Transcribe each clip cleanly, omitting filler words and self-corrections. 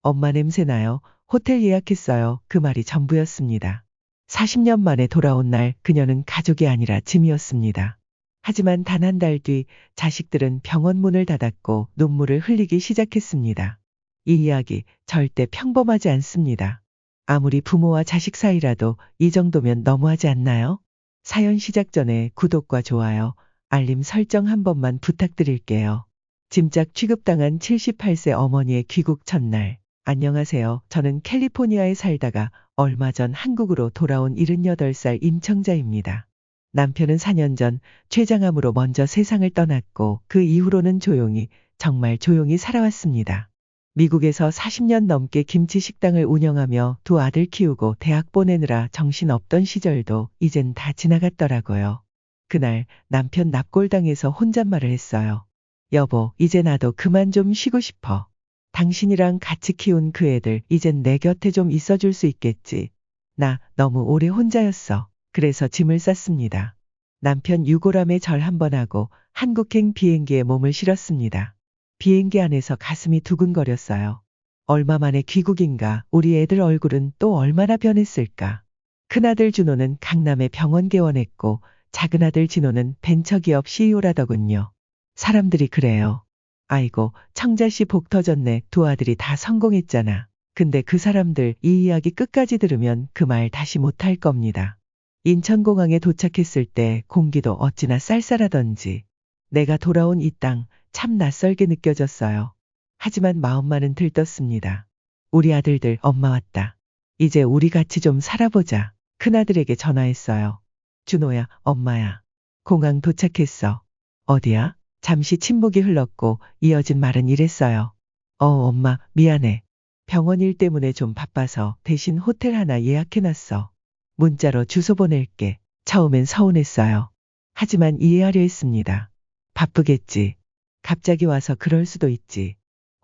엄마 냄새 나요. 호텔 예약했어요. 그 말이 전부였습니다. 40년 만에 돌아온 날 그녀는 가족이 아니라 짐이었습니다. 하지만 단 한 달 뒤 자식들은 병원 문을 닫았고 눈물을 흘리기 시작했습니다. 이 이야기 절대 평범하지 않습니다. 아무리 부모와 자식 사이라도 이 정도면 너무하지 않나요? 사연 시작 전에 구독과 좋아요, 알림 설정 한 번만 부탁드릴게요. 짐작 취급당한 78세 어머니의 귀국 첫날. 안녕하세요. 저는 캘리포니아에 살다가 얼마 전 한국으로 돌아온 78살 임청자입니다. 남편은 4년 전 췌장암으로 먼저 세상을 떠났고 그 이후로는 조용히, 정말 조용히 살아왔습니다. 미국에서 40년 넘게 김치 식당을 운영하며 두 아들 키우고 대학 보내느라 정신없던 시절도 이젠 다 지나갔더라고요. 그날 남편 납골당해서 혼잣말을 했어요. 여보, 이제 나도 그만 좀 쉬고 싶어. 당신이랑 같이 키운 그 애들 이젠 내 곁에 좀 있어줄 수 있겠지. 나 너무 오래 혼자였어. 그래서 짐을 쌌습니다. 남편 유골함에 절 한번 하고 한국행 비행기에 몸을 실었습니다. 비행기 안에서 가슴이 두근거렸어요. 얼마 만에 귀국인가, 우리 애들 얼굴은 또 얼마나 변했을까. 큰아들 준호는 강남에 병원 개원했고 작은아들 진호는 벤처기업 CEO라더군요. 사람들이 그래요. 아이고, 청자씨 복 터졌네. 두 아들이 다 성공했잖아. 근데 그 사람들 이 이야기 끝까지 들으면 그 말 다시 못할 겁니다. 인천공항에 도착했을 때 공기도 어찌나 쌀쌀하던지 내가 돌아온 이 땅 참 낯설게 느껴졌어요. 하지만 마음만은 들떴습니다. 우리 아들들 엄마 왔다. 이제 우리 같이 좀 살아보자. 큰아들에게 전화했어요. 준호야, 엄마야. 공항 도착했어. 어디야? 잠시 침묵이 흘렀고 이어진 말은 이랬어요. 엄마, 미안해. 병원 일 때문에 좀 바빠서 대신 호텔 하나 예약해놨어. 문자로 주소 보낼게. 처음엔 서운했어요. 하지만 이해하려 했습니다. 바쁘겠지. 갑자기 와서 그럴 수도 있지.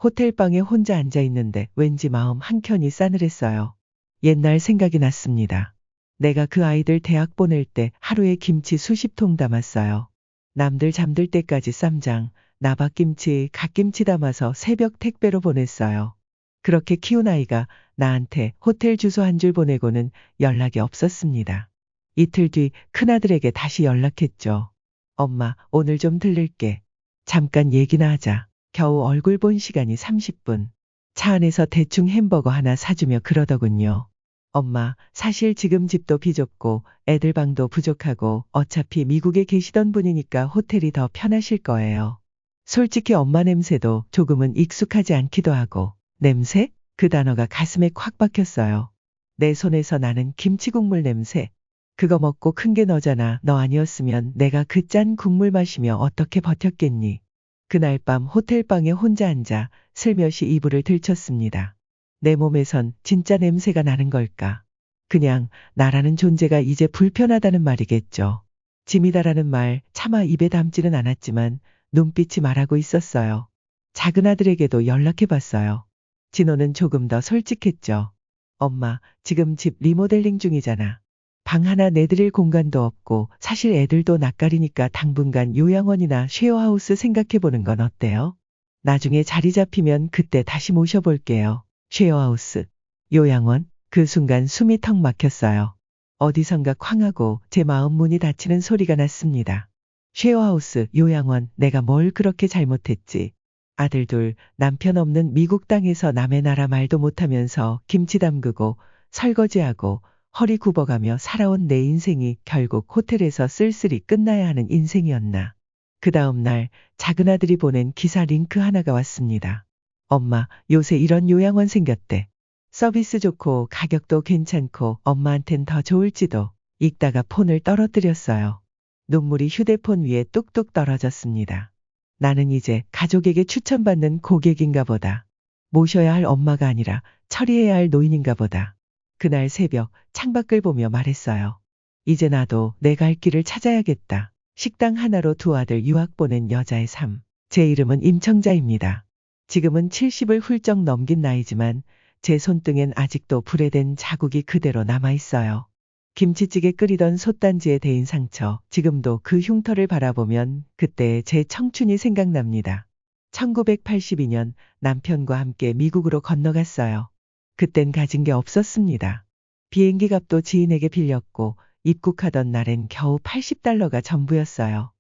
호텔방에 혼자 앉아 있는데 왠지 마음 한켠이 싸늘했어요. 옛날 생각이 났습니다. 내가 그 아이들 대학 보낼 때 하루에 김치 수십 통 담았어요. 남들 잠들 때까지 쌈장, 나박김치, 갓김치 담아서 새벽 택배로 보냈어요. 그렇게 키운 아이가 나한테 호텔 주소 한 줄 보내고는 연락이 없었습니다. 이틀 뒤 큰아들에게 다시 연락했죠. 엄마, 오늘 좀 들를게. 잠깐 얘기나 하자. 겨우 얼굴 본 시간이 30분. 차 안에서 대충 햄버거 하나 사주며 그러더군요. 엄마, 사실 지금 집도 비좁고 애들 방도 부족하고 어차피 미국에 계시던 분이니까 호텔이 더 편하실 거예요. 솔직히 엄마 냄새도 조금은 익숙하지 않기도 하고. 냄새? 그 단어가 가슴에 콱 박혔어요. 내 손에서 나는 김치국물 냄새. 그거 먹고 큰 게 너잖아. 너 아니었으면 내가 그 짠 국물 마시며 어떻게 버텼겠니. 그날 밤 호텔방에 혼자 앉아 슬며시 이불을 들쳤습니다. 내 몸에선 진짜 냄새가 나는 걸까? 그냥 나라는 존재가 이제 불편하다는 말이겠죠. 짐이다라는 말 차마 입에 담지는 않았지만 눈빛이 말하고 있었어요. 작은 아들에게도 연락해봤어요. 진호는 조금 더 솔직했죠. 엄마, 지금 집 리모델링 중이잖아. 방 하나 내드릴 공간도 없고 사실 애들도 낯가리니까 당분간 요양원이나 쉐어하우스 생각해보는 건 어때요? 나중에 자리 잡히면 그때 다시 모셔볼게요. 쉐어하우스, 요양원, 그 순간 숨이 턱 막혔어요. 어디선가 쾅하고 제 마음 문이 닫히는 소리가 났습니다. 쉐어하우스, 요양원, 내가 뭘 그렇게 잘못했지. 아들 둘, 남편 없는 미국 땅에서 남의 나라 말도 못하면서 김치 담그고 설거지하고 허리 굽어가며 살아온 내 인생이 결국 호텔에서 쓸쓸히 끝나야 하는 인생이었나. 그 다음 날 작은 아들이 보낸 기사 링크 하나가 왔습니다. 엄마, 요새 이런 요양원 생겼대. 서비스 좋고 가격도 괜찮고 엄마한텐 더 좋을지도. 읽다가 폰을 떨어뜨렸어요. 눈물이 휴대폰 위에 뚝뚝 떨어졌습니다. 나는 이제 가족에게 추천받는 고객인가 보다. 모셔야 할 엄마가 아니라 처리해야 할 노인인가 보다. 그날 새벽 창밖을 보며 말했어요. 이제 나도 내 갈 길을 찾아야겠다. 식당 하나로 두 아들 유학 보낸 여자의 삶. 제 이름은 임청자입니다. 지금은 70을 훌쩍 넘긴 나이지만 제 손등엔 아직도 불에 댄 자국이 그대로 남아있어요. 김치찌개 끓이던 솥단지에 대인 상처, 지금도 그 흉터를 바라보면 그때의 제 청춘이 생각납니다. 1982년 남편과 함께 미국으로 건너갔어요. 그땐 가진 게 없었습니다. 비행기 값도 지인에게 빌렸고 입국하던 날엔 겨우 $80가 전부였어요.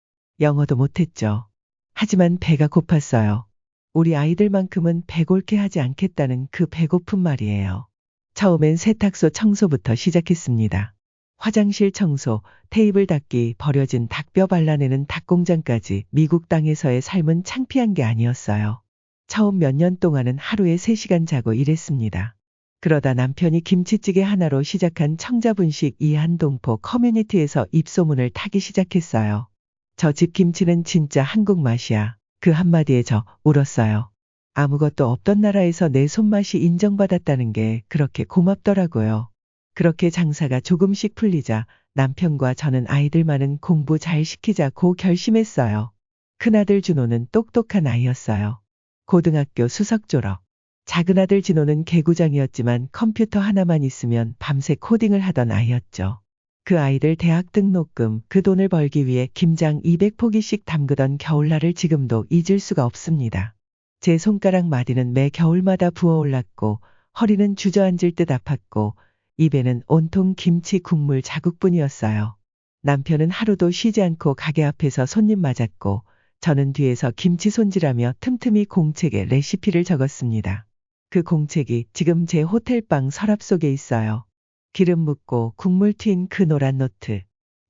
영어도 못했죠. 하지만 배가 고팠어요. 우리 아이들만큼은 배골게 하지 않겠다는 그 배고픈 말이에요. 처음엔 세탁소 청소부터 시작했습니다. 화장실 청소, 테이블 닦기, 버려진 닭뼈 발라내는 닭공장까지 미국 땅에서의 삶은 창피한 게 아니었어요. 처음 몇 년 동안은 하루에 3시간 자고 일했습니다. 그러다 남편이 김치찌개 하나로 시작한 청자분식 이한동포 커뮤니티에서 입소문을 타기 시작했어요. 저 집 김치는 진짜 한국 맛이야. 그 한마디에 저 울었어요. 아무것도 없던 나라에서 내 손맛이 인정받았다는 게 그렇게 고맙더라고요. 그렇게 장사가 조금씩 풀리자 남편과 저는 아이들 많은 공부 잘 시키자고 결심했어요. 큰아들 준호는 똑똑한 아이였어요. 고등학교 수석 졸업. 작은아들 진호는 개구장이었지만 컴퓨터 하나만 있으면 밤새 코딩을 하던 아이였죠. 그 아이들 대학 등록금, 그 돈을 벌기 위해 김장 200포기씩 담그던 겨울날을 지금도 잊을 수가 없습니다. 제 손가락 마디는 매 겨울마다 부어올랐고 허리는 주저앉을 듯 아팠고 입에는 온통 김치 국물 자국뿐이었어요. 남편은 하루도 쉬지 않고 가게 앞에서 손님 맞았고 저는 뒤에서 김치 손질하며 틈틈이 공책에 레시피를 적었습니다. 그 공책이 지금 제 호텔방 서랍 속에 있어요. 기름 묻고 국물 튄 그 노란 노트.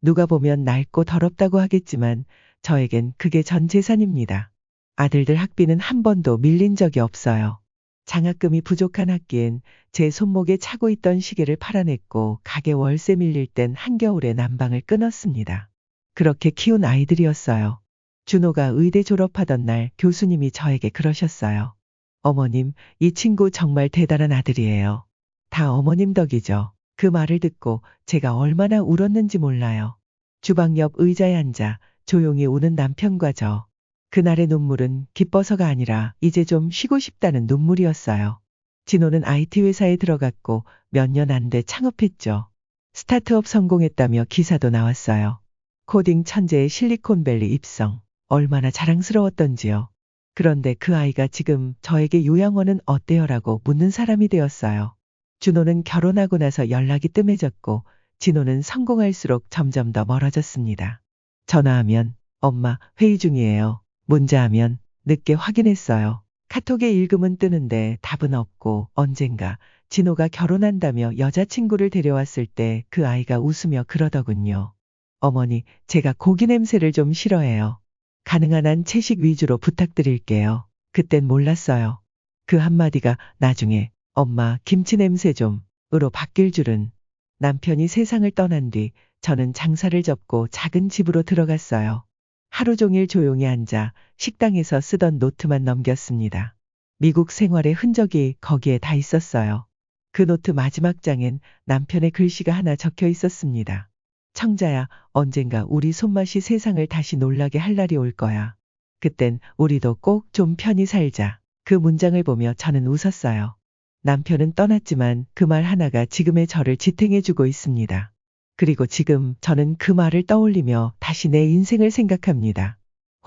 누가 보면 낡고 더럽다고 하겠지만 저에겐 그게 전 재산입니다. 아들들 학비는 한 번도 밀린 적이 없어요. 장학금이 부족한 학기엔 제 손목에 차고 있던 시계를 팔아냈고 가게 월세 밀릴 땐 한겨울에 난방을 끊었습니다. 그렇게 키운 아이들이었어요. 준호가 의대 졸업하던 날 교수님이 저에게 그러셨어요. 어머님, 이 친구 정말 대단한 아들이에요. 다 어머님 덕이죠. 그 말을 듣고 제가 얼마나 울었는지 몰라요. 주방 옆 의자에 앉아 조용히 우는 남편과 저. 그날의 눈물은 기뻐서가 아니라 이제 좀 쉬고 싶다는 눈물이었어요. 진호는 IT 회사에 들어갔고 몇 년 안 돼 창업했죠. 스타트업 성공했다며 기사도 나왔어요. 코딩 천재의 실리콘밸리 입성. 얼마나 자랑스러웠던지요. 그런데 그 아이가 지금 저에게 요양원은 어때요라고 묻는 사람이 되었어요. 준호는 결혼하고 나서 연락이 뜸해졌고 진호는 성공할수록 점점 더 멀어졌습니다. 전화하면 엄마 회의 중이에요. 문자하면 늦게 확인했어요. 카톡에 읽음은 뜨는데 답은 없고 언젠가 진호가 결혼한다며 여자친구를 데려왔을 때 그 아이가 웃으며 그러더군요. 어머니, 제가 고기 냄새를 좀 싫어해요. 가능한 한 채식 위주로 부탁드릴게요. 그땐 몰랐어요. 그 한마디가 나중에 엄마 김치 냄새 좀으로 바뀔 줄은. 남편이 세상을 떠난 뒤 저는 장사를 접고 작은 집으로 들어갔어요. 하루 종일 조용히 앉아 식당에서 쓰던 노트만 넘겼습니다. 미국 생활의 흔적이 거기에 다 있었어요. 그 노트 마지막 장엔 남편의 글씨가 하나 적혀 있었습니다. 청자야, 언젠가 우리 손맛이 세상을 다시 놀라게 할 날이 올 거야. 그땐 우리도 꼭 좀 편히 살자. 그 문장을 보며 저는 웃었어요. 남편은 떠났지만 그 말 하나가 지금의 저를 지탱해주고 있습니다. 그리고 지금 저는 그 말을 떠올리며 다시 내 인생을 생각합니다.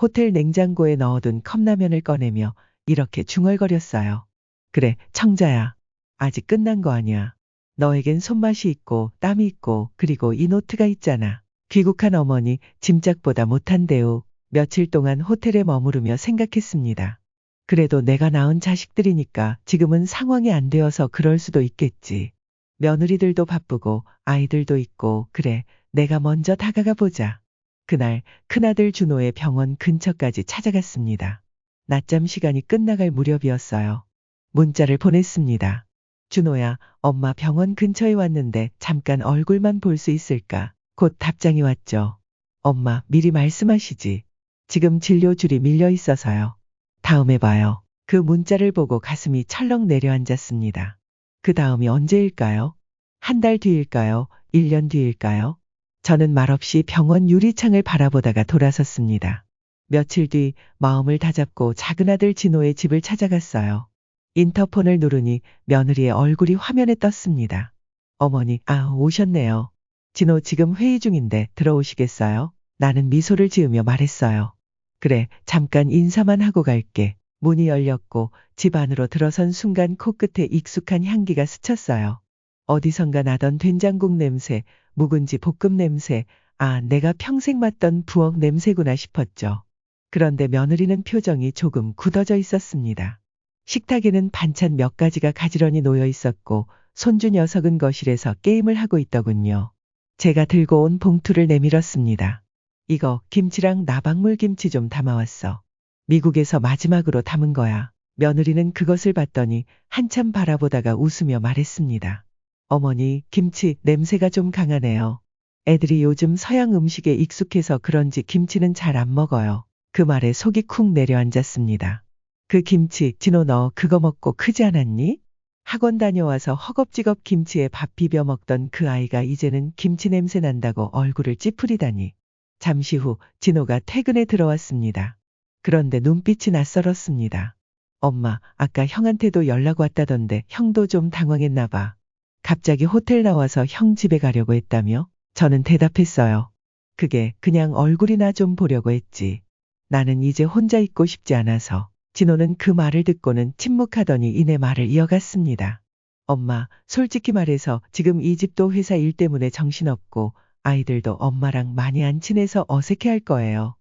호텔 냉장고에 넣어둔 컵라면을 꺼내며 이렇게 중얼거렸어요. 그래, 청자야. 아직 끝난 거 아니야. 너에겐 손맛이 있고 땀이 있고 그리고 이 노트가 있잖아. 귀국한 어머니 짐작보다 못한대요. 며칠 동안 호텔에 머무르며 생각했습니다. 그래도 내가 낳은 자식들이니까 지금은 상황이 안 되어서 그럴 수도 있겠지. 며느리들도 바쁘고 아이들도 있고 그래 내가 먼저 다가가 보자. 그날 큰아들 준호의 병원 근처까지 찾아갔습니다. 낮잠 시간이 끝나갈 무렵이었어요. 문자를 보냈습니다. 준호야, 엄마 병원 근처에 왔는데 잠깐 얼굴만 볼 수 있을까? 곧 답장이 왔죠. 엄마, 미리 말씀하시지. 지금 진료줄이 밀려 있어서요. 다음에 봐요. 그 문자를 보고 가슴이 철렁 내려앉았습니다. 그 다음이 언제일까요? 한 달 뒤일까요? 1년 뒤일까요? 저는 말없이 병원 유리창을 바라보다가 돌아섰습니다. 며칠 뒤 마음을 다잡고 작은아들 진호의 집을 찾아갔어요. 인터폰을 누르니 며느리의 얼굴이 화면에 떴습니다. 어머니, 오셨네요. 진호 지금 회의 중인데 들어오시겠어요? 나는 미소를 지으며 말했어요. 그래, 잠깐 인사만 하고 갈게. 문이 열렸고 집 안으로 들어선 순간 코끝에 익숙한 향기가 스쳤어요. 어디선가 나던 된장국 냄새, 묵은지 볶음 냄새, 아, 내가 평생 맡던 부엌 냄새구나 싶었죠. 그런데 며느리는 표정이 조금 굳어져 있었습니다. 식탁에는 반찬 몇 가지가 가지런히 놓여 있었고 손주 녀석은 거실에서 게임을 하고 있더군요. 제가 들고 온 봉투를 내밀었습니다. 이거 김치랑 나박물 김치 좀 담아왔어. 미국에서 마지막으로 담은 거야. 며느리는 그것을 봤더니 한참 바라보다가 웃으며 말했습니다. 어머니, 김치 냄새가 좀 강하네요. 애들이 요즘 서양 음식에 익숙해서 그런지 김치는 잘 안 먹어요. 그 말에 속이 쿵 내려앉았습니다. 그 김치, 진호 너 그거 먹고 크지 않았니? 학원 다녀와서 허겁지겁 김치에 밥 비벼 먹던 그 아이가 이제는 김치 냄새 난다고 얼굴을 찌푸리다니. 잠시 후 진호가 퇴근에 들어왔습니다. 그런데 눈빛이 낯설었습니다. 엄마, 아까 형한테도 연락 왔다던데 형도 좀 당황했나 봐. 갑자기 호텔 나와서 형 집에 가려고 했다며? 저는 대답했어요. 그게 그냥 얼굴이나 좀 보려고 했지. 나는 이제 혼자 있고 싶지 않아서. 진호는 그 말을 듣고는 침묵하더니 이내 말을 이어갔습니다. 엄마, 솔직히 말해서 지금 이 집도 회사 일 때문에 정신없고 아이들도 엄마랑 많이 안 친해서 어색해할 거예요.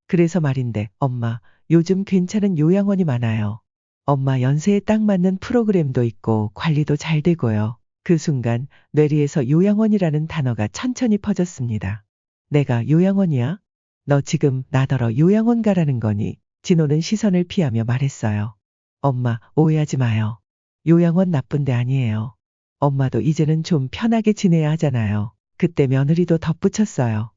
그래서 말인데 엄마, 요즘 괜찮은 요양원이 많아요. 엄마 연세에 딱 맞는 프로그램도 있고 관리도 잘 되고요. 그 순간 뇌리에서 요양원이라는 단어가 천천히 퍼졌습니다. 내가 요양원이야? 너 지금 나더러 요양원 가라는 거니? 진호는 시선을 피하며 말했어요. 엄마, 오해하지 마요. 요양원 나쁜 데 아니에요. 엄마도 이제는 좀 편하게 지내야 하잖아요. 그때 며느리도 덧붙였어요.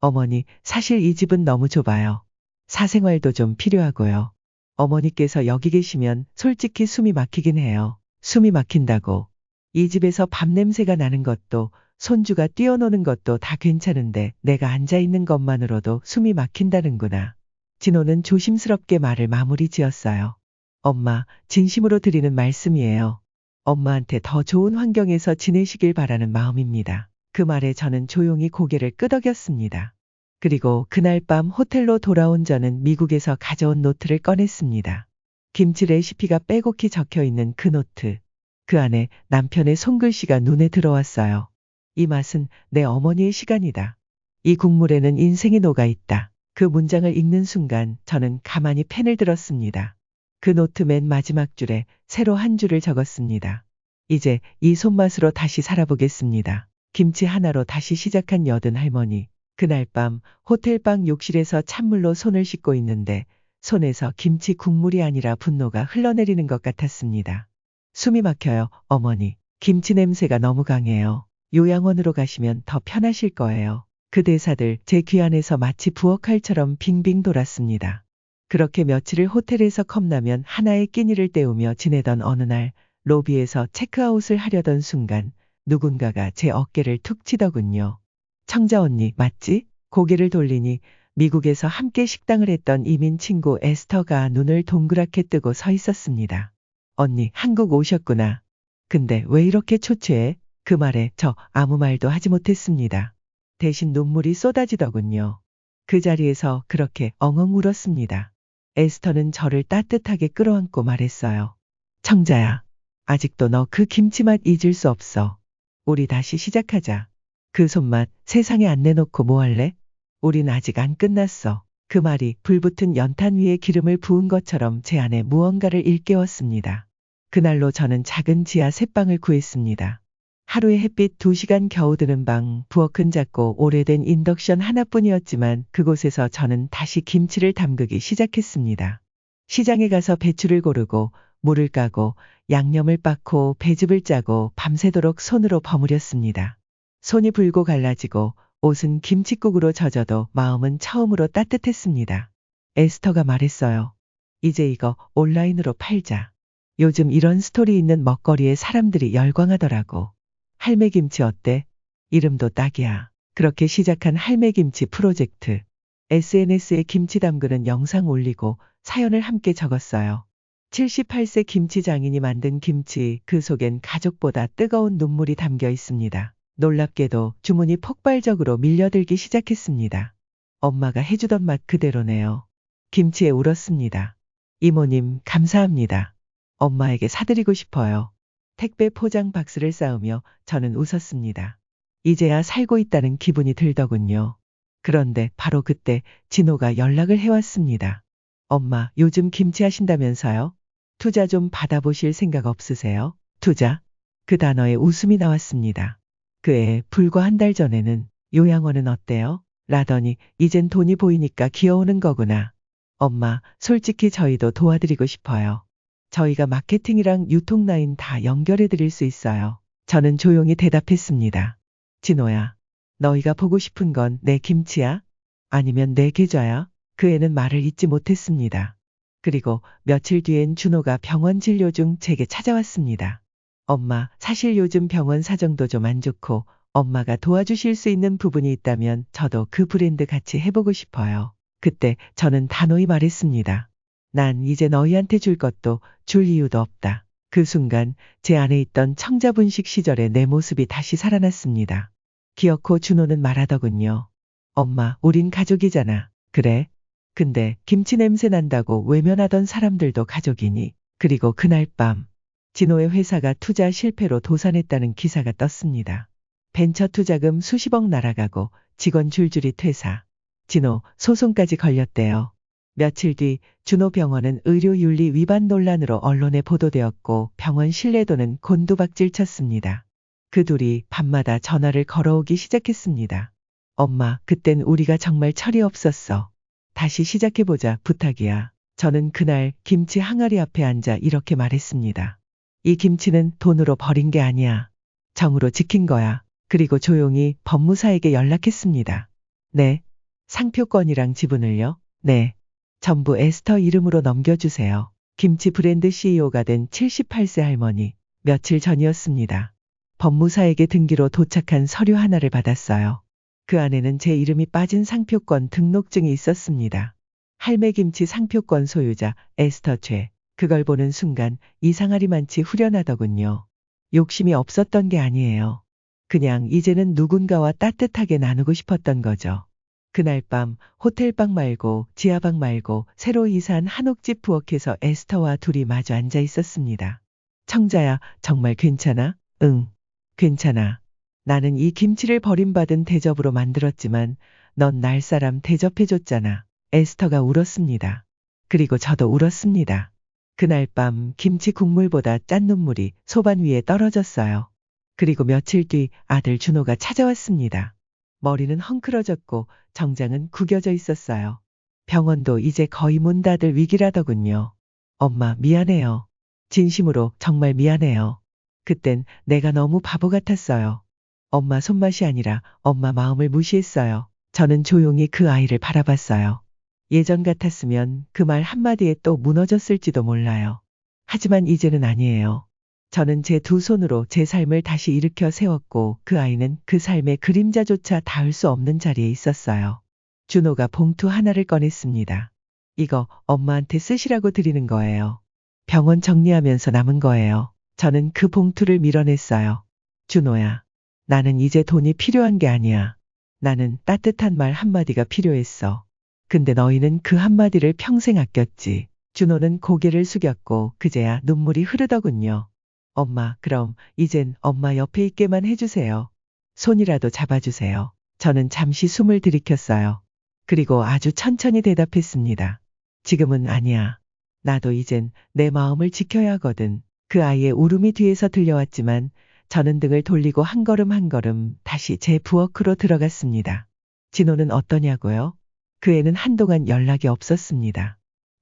어머니, 사실 이 집은 너무 좁아요. 사생활도 좀 필요하고요. 어머니께서 여기 계시면 솔직히 숨이 막히긴 해요. 숨이 막힌다고. 이 집에서 밥 냄새가 나는 것도 손주가 뛰어노는 것도 다 괜찮은데 내가 앉아있는 것만으로도 숨이 막힌다는구나. 진호는 조심스럽게 말을 마무리 지었어요. 엄마, 진심으로 드리는 말씀이에요. 엄마한테 더 좋은 환경에서 지내시길 바라는 마음입니다. 그 말에 저는 조용히 고개를 끄덕였습니다. 그리고 그날 밤 호텔로 돌아온 저는 미국에서 가져온 노트를 꺼냈습니다. 김치 레시피가 빼곡히 적혀 있는 그 노트. 그 안에 남편의 손글씨가 눈에 들어왔어요. 이 맛은 내 어머니의 시간이다. 이 국물에는 인생이 녹아 있다. 그 문장을 읽는 순간 저는 가만히 펜을 들었습니다. 그 노트 맨 마지막 줄에 새로 한 줄을 적었습니다. 이제 이 손맛으로 다시 살아보겠습니다. 김치 하나로 다시 시작한 여든 할머니. 그날 밤 호텔방 욕실에서 찬물로 손을 씻고 있는데 손에서 김치 국물이 아니라 분노가 흘러내리는 것 같았습니다. 숨이 막혀요, 어머니. 김치 냄새가 너무 강해요. 요양원으로 가시면 더 편하실 거예요. 그 대사들 제 귀 안에서 마치 부엌칼처럼 빙빙 돌았습니다. 그렇게 며칠을 호텔에서 컵라면 하나에 끼니를 때우며 지내던 어느 날 로비에서 체크아웃을 하려던 순간 누군가가 제 어깨를 툭 치더군요. 청자 언니 맞지? 고개를 돌리니 미국에서 함께 식당을 했던 이민 친구 에스터가 눈을 동그랗게 뜨고 서 있었습니다. 언니 한국 오셨구나. 근데 왜 이렇게 초췌해? 그 말에 저 아무 말도 하지 못했습니다. 대신 눈물이 쏟아지더군요. 그 자리에서 그렇게 엉엉 울었습니다. 에스터는 저를 따뜻하게 끌어안고 말했어요. 청자야, 아직도 너 그 김치맛 잊을 수 없어. 우리 다시 시작하자. 그 손맛 세상에 안 내놓고 뭐 할래? 우린 아직 안 끝났어. 그 말이 불붙은 연탄 위에 기름을 부은 것처럼 제 안에 무언가를 일깨웠습니다. 그날로 저는 작은 지하 셋방을 구했습니다. 하루에 햇빛 2시간 겨우 드는 방, 부엌은 작고 오래된 인덕션 하나뿐이었지만 그곳에서 저는 다시 김치를 담그기 시작했습니다. 시장에 가서 배추를 고르고 물을 까고 양념을 빻고 배즙을 짜고 밤새도록 손으로 버무렸습니다. 손이 불고 갈라지고 옷은 김칫국으로 젖어도 마음은 처음으로 따뜻했습니다. 에스터가 말했어요. 이제 이거 온라인으로 팔자. 요즘 이런 스토리 있는 먹거리에 사람들이 열광하더라고. 할매김치 어때? 이름도 딱이야. 그렇게 시작한 할매김치 프로젝트. SNS에 김치 담그는 영상 올리고 사연을 함께 적었어요. 78세 김치 장인이 만든 김치, 그 속엔 가족보다 뜨거운 눈물이 담겨 있습니다. 놀랍게도 주문이 폭발적으로 밀려들기 시작했습니다. 엄마가 해주던 맛 그대로네요. 김치에 울었습니다. 이모님, 감사합니다. 엄마에게 사드리고 싶어요. 택배 포장 박스를 쌓으며 저는 웃었습니다. 이제야 살고 있다는 기분이 들더군요. 그런데 바로 그때 진호가 연락을 해왔습니다. 엄마, 요즘 김치 하신다면서요? 투자 좀 받아보실 생각 없으세요? 투자? 그 단어에 웃음이 나왔습니다. 그해 불과 한 달 전에는 요양원은 어때요? 라더니 이젠 돈이 보이니까 귀여우는 거구나. 엄마, 솔직히 저희도 도와드리고 싶어요. 저희가 마케팅이랑 유통 라인 다 연결해 드릴 수 있어요. 저는 조용히 대답했습니다. 진호야, 너희가 보고 싶은 건 내 김치야? 아니면 내 계좌야? 그 애는 말을 잇지 못했습니다. 그리고 며칠 뒤엔 준호가 병원 진료 중 제게 찾아왔습니다. 엄마, 사실 요즘 병원 사정도 좀 안 좋고 엄마가 도와주실 수 있는 부분이 있다면 저도 그 브랜드 같이 해보고 싶어요. 그때 저는 단호히 말했습니다. 난 이제 너희한테 줄 것도 줄 이유도 없다. 그 순간 제 안에 있던 청자분식 시절의 내 모습이 다시 살아났습니다. 기어코 준호는 말하더군요. 엄마, 우린 가족이잖아. 그래? 근데 김치 냄새 난다고 외면하던 사람들도 가족이니. 그리고 그날 밤 진호의 회사가 투자 실패로 도산했다는 기사가 떴습니다. 벤처 투자금 수십억 날아가고 직원 줄줄이 퇴사. 진호 소송까지 걸렸대요. 며칠 뒤 준호 병원은 의료윤리 위반 논란으로 언론에 보도되었고 병원 신뢰도는 곤두박질 쳤습니다. 그 둘이 밤마다 전화를 걸어오기 시작했습니다. 엄마, 그땐 우리가 정말 철이 없었어. 다시 시작해보자, 부탁이야. 저는 그날 김치 항아리 앞에 앉아 이렇게 말했습니다. 이 김치는 돈으로 버린 게 아니야. 정으로 지킨 거야. 그리고 조용히 법무사에게 연락했습니다. 네. 상표권이랑 지분을요? 네. 전부 에스터 이름으로 넘겨주세요. 김치 브랜드 CEO가 된 78세 할머니. 며칠 전이었습니다. 법무사에게 등기로 도착한 서류 하나를 받았어요. 그 안에는 제 이름이 빠진 상표권 등록증이 있었습니다. 할매김치 상표권 소유자 에스터 최. 그걸 보는 순간 이상하리만치 후련하더군요. 욕심이 없었던 게 아니에요. 그냥 이제는 누군가와 따뜻하게 나누고 싶었던 거죠. 그날 밤 호텔방 말고 지하방 말고 새로 이사한 한옥집 부엌에서 에스터와 둘이 마주 앉아 있었습니다. 청자야, 정말 괜찮아? 응, 괜찮아. 나는 이 김치를 버림받은 대접으로 만들었지만 넌 날 사람 대접해줬잖아. 에스터가 울었습니다. 그리고 저도 울었습니다. 그날 밤 김치 국물보다 짠 눈물이 소반 위에 떨어졌어요. 그리고 며칠 뒤 아들 준호가 찾아왔습니다. 머리는 헝클어졌고 정장은 구겨져 있었어요. 병원도 이제 거의 문 닫을 위기라더군요. 엄마, 미안해요. 진심으로 정말 미안해요. 그땐 내가 너무 바보 같았어요. 엄마 손맛이 아니라 엄마 마음을 무시했어요. 저는 조용히 그 아이를 바라봤어요. 예전 같았으면 그 말 한마디에 또 무너졌을지도 몰라요. 하지만 이제는 아니에요. 저는 제 두 손으로 제 삶을 다시 일으켜 세웠고 그 아이는 그 삶의 그림자조차 닿을 수 없는 자리에 있었어요. 준호가 봉투 하나를 꺼냈습니다. 이거 엄마한테 쓰시라고 드리는 거예요. 병원 정리하면서 남은 거예요. 저는 그 봉투를 밀어냈어요. 준호야, 나는 이제 돈이 필요한 게 아니야. 나는 따뜻한 말 한마디가 필요했어. 근데 너희는 그 한마디를 평생 아꼈지. 준호는 고개를 숙였고 그제야 눈물이 흐르더군요. 엄마, 그럼 이젠 엄마 옆에 있게만 해주세요. 손이라도 잡아주세요. 저는 잠시 숨을 들이켰어요. 그리고 아주 천천히 대답했습니다. 지금은 아니야. 나도 이젠 내 마음을 지켜야 하거든. 그 아이의 울음이 뒤에서 들려왔지만 저는 등을 돌리고 한 걸음 한 걸음 다시 제 부엌으로 들어갔습니다. 진호는 어떠냐고요? 그 애는 한동안 연락이 없었습니다.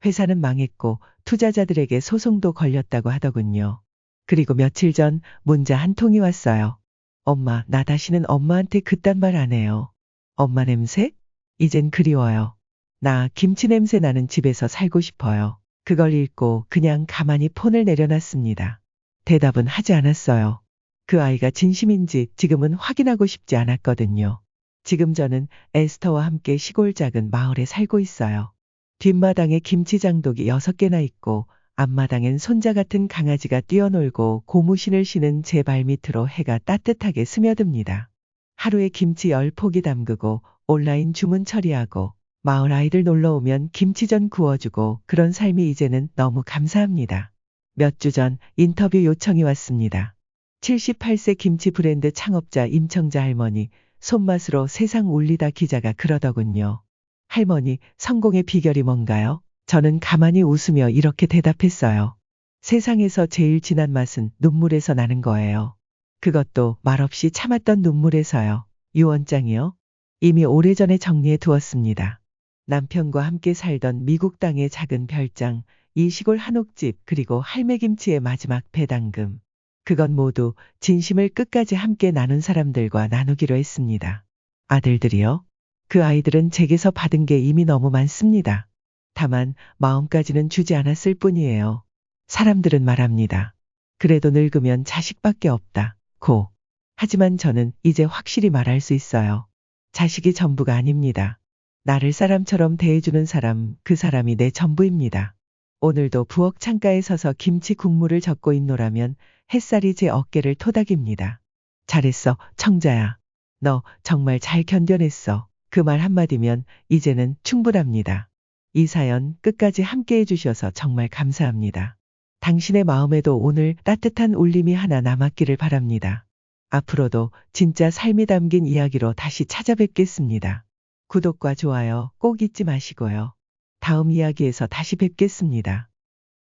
회사는 망했고 투자자들에게 소송도 걸렸다고 하더군요. 그리고 며칠 전 문자 한 통이 왔어요. 엄마, 나 다시는 엄마한테 그딴 말 안 해요. 엄마 냄새? 이젠 그리워요. 나 김치 냄새 나는 집에서 살고 싶어요. 그걸 읽고 그냥 가만히 폰을 내려놨습니다. 대답은 하지 않았어요. 그 아이가 진심인지 지금은 확인하고 싶지 않았거든요. 지금 저는 에스터와 함께 시골 작은 마을에 살고 있어요. 뒷마당에 김치 장독이 6개나 있고 앞마당엔 손자 같은 강아지가 뛰어놀고 고무신을 신은 제 발밑으로 해가 따뜻하게 스며듭니다. 하루에 김치 10포기 담그고 온라인 주문 처리하고 마을 아이들 놀러 오면 김치전 구워주고 그런 삶이 이제는 너무 감사합니다. 몇 주 전 인터뷰 요청이 왔습니다. 78세 김치 브랜드 창업자 임청자 할머니, 손맛으로 세상 울리다 기자가 그러더군요. 할머니, 성공의 비결이 뭔가요? 저는 가만히 웃으며 이렇게 대답했어요. 세상에서 제일 진한 맛은 눈물에서 나는 거예요. 그것도 말없이 참았던 눈물에서요. 유언장이요? 이미 오래전에 정리해 두었습니다. 남편과 함께 살던 미국 땅의 작은 별장, 이 시골 한옥집, 그리고 할매김치의 마지막 배당금. 그건 모두 진심을 끝까지 함께 나눈 사람들과 나누기로 했습니다. 아들들이요? 그 아이들은 제게서 받은 게 이미 너무 많습니다. 다만 마음까지는 주지 않았을 뿐이에요. 사람들은 말합니다. 그래도 늙으면 자식밖에 없다. 고. 하지만 저는 이제 확실히 말할 수 있어요. 자식이 전부가 아닙니다. 나를 사람처럼 대해주는 사람, 그 사람이 내 전부입니다. 오늘도 부엌 창가에 서서 김치 국물을 젓고 있노라면 햇살이 제 어깨를 토닥입니다. 잘했어, 청자야. 너 정말 잘 견뎌냈어. 그 말 한마디면 이제는 충분합니다. 이 사연 끝까지 함께 해주셔서 정말 감사합니다. 당신의 마음에도 오늘 따뜻한 울림이 하나 남았기를 바랍니다. 앞으로도 진짜 삶이 담긴 이야기로 다시 찾아뵙겠습니다. 구독과 좋아요 꼭 잊지 마시고요. 다음 이야기에서 다시 뵙겠습니다.